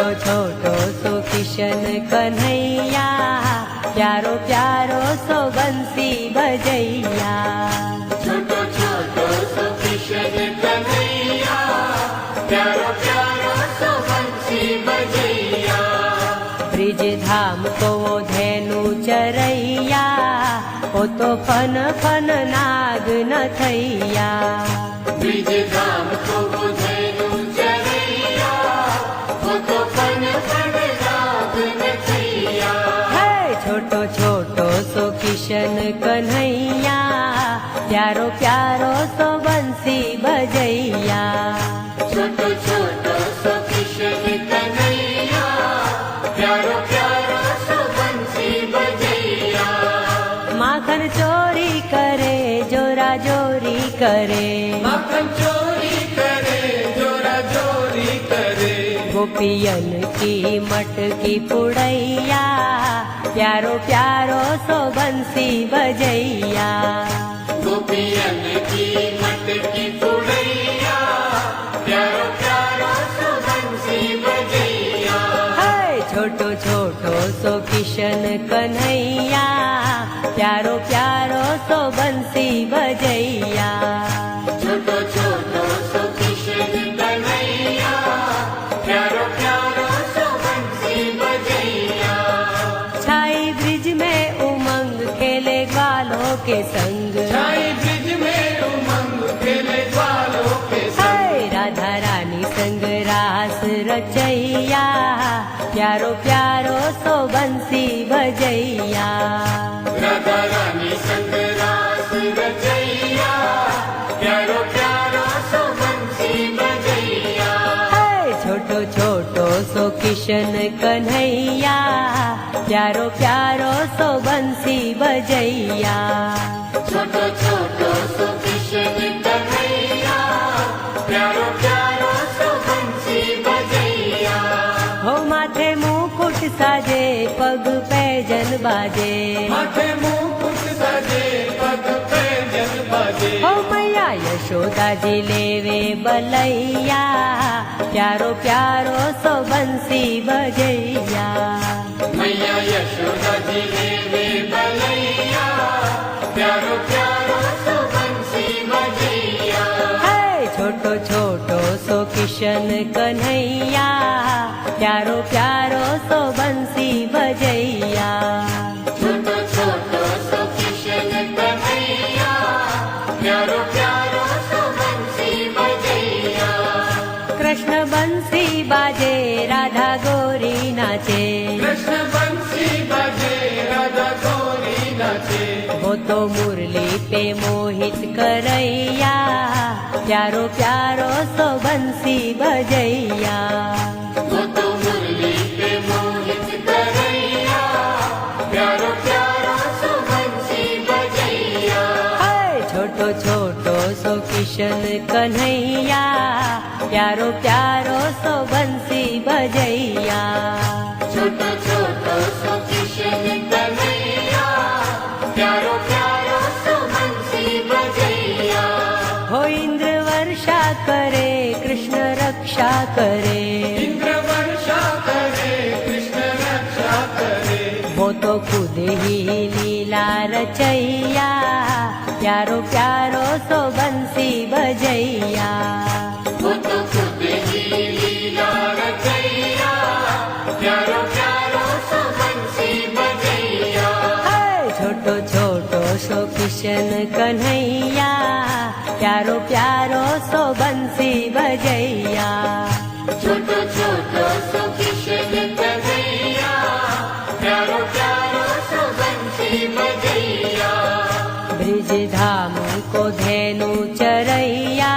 छोटो छोटो सो किशन कन्हैया, प्यारो प्यारो सो बंसी बजैया। छोटो छोटो सो किशन कन्हैया, प्यारो प्यारो सो बंसी बजैया। ब्रिज धाम को वो धेनु चरैया, वो तो फन फन नाग न थैया। ब्रिज धाम को वो धेनु चरैया, वो तो फन फन नाग न थैया। है छोटो छोटो सो किशन कन्हैया, प्यारो प्यारो सो बंसी बजैया। छोटो छोटो सो किशन कन्हैया, प्यारो प्यारो सो बंसी बजैया। माखन चोरी करे जोरा जोरी करे, माखन चोरी करे जोरा चोरी करे। गोपियन की मटकी पुड़ैया, प्यारो प्यारो सो बंसी बजैया। गोपियन की मटकी पुड़ैया, प्यारो प्यारो सो बंसी बजैया। है छोटो छोटो सो किशन कन्हैया, प्यारो प्यारो सो बंसी बजैया। छोटो छोटो सो किशन कन्हैया, प्यारो प्यारो सो बंसी बजैया। छाई ब्रिज में उमंग खेले ग्वालों के संग, छाई ब्रिज में उमंग खेले ग्वालों के संग। हाय राधा रानी संग रास रचैया, प्यारो प्यारो सो बंसी बजैया। राधा रानी संग रास रचैया, प्यारो प्यारो सो बंसी बजैया। हाय छोटो छोटो सो किशन कन्हैया, प्यारो प्यारो सो बंसी बजैया। छोटो छोटो सो किशन कन्हैया, प्यारो प्यारो सो बंसी बजैया। हो माथे मुकुट साजे पग पैजन बाजे, माथे मुकुट सजे पग पैजन बाजे। हो मैया यशोदा जी लेवे बलैया, प्यारो प्यारो सो बंसी बजैया। मैया यशोदा जी लेवे बलैया, प्यारो प्यारो सो बंसी बजैया। है छोटो छोटो सो किशन कन्हैया, प्यारो प्यारो सो बंसी बजैया। छोटो छोटो सो किशन कन्हैया, प्यारो प्यारो सो बंसी बजैया। कृष्ण बंसी बाजे राधा गोरी नाचे, कृष्ण बंसी बजे राधा गोरी नाचे। वो तो मुरली पे मोहित करैया, प्यारो प्यारो सो बंसी बजैया। वो तो मुरली पे मोहित करैया, प्यारो प्यारो सो बंसी बजैया। हाय छोटो छोटो सो किशन कन्हैया, प्यारो प्यारो सो बंसी बजैया। छोटो छोटो सो किशन कन्हैया, प्यारो प्यारो सो बंसी बजैया। हो इंद्र वर्षा करे कृष्ण रक्षा करे, इंद्र वर्षा करे कृष्ण रक्षा करे। वो तो खुद ही लीला रचैया, प्यारो प्यारो सो बंसी बजैया। वो तो खुद ही लीला रचैया, प्यारो प्यारो सो बंसी बजैया। हाय छोटो छोटो सो किशन कन्हैया, प्यारो प्यारो सो बंसी बजैया। छोटो छोटो सो किशन कन्हैया, प्यारो प्यारो सो बंसी बजैया। ब्रिज धाम को धेनु चरैया,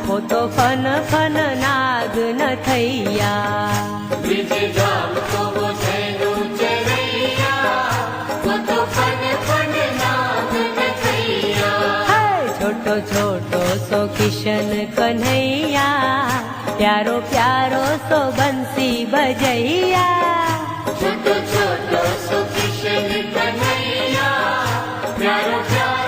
वो तो फन फन नाग न थैया। ब्रिज धाम को वो धेनु चरैया, वो तो फन फन नाग न थैया। हाय छोटो छोटो सो किशन कन्हैया, प्यारो प्यारो सो बंसी बजैया। छोटो छोटो सो किशन कन्हैया, प्यारो प्यारो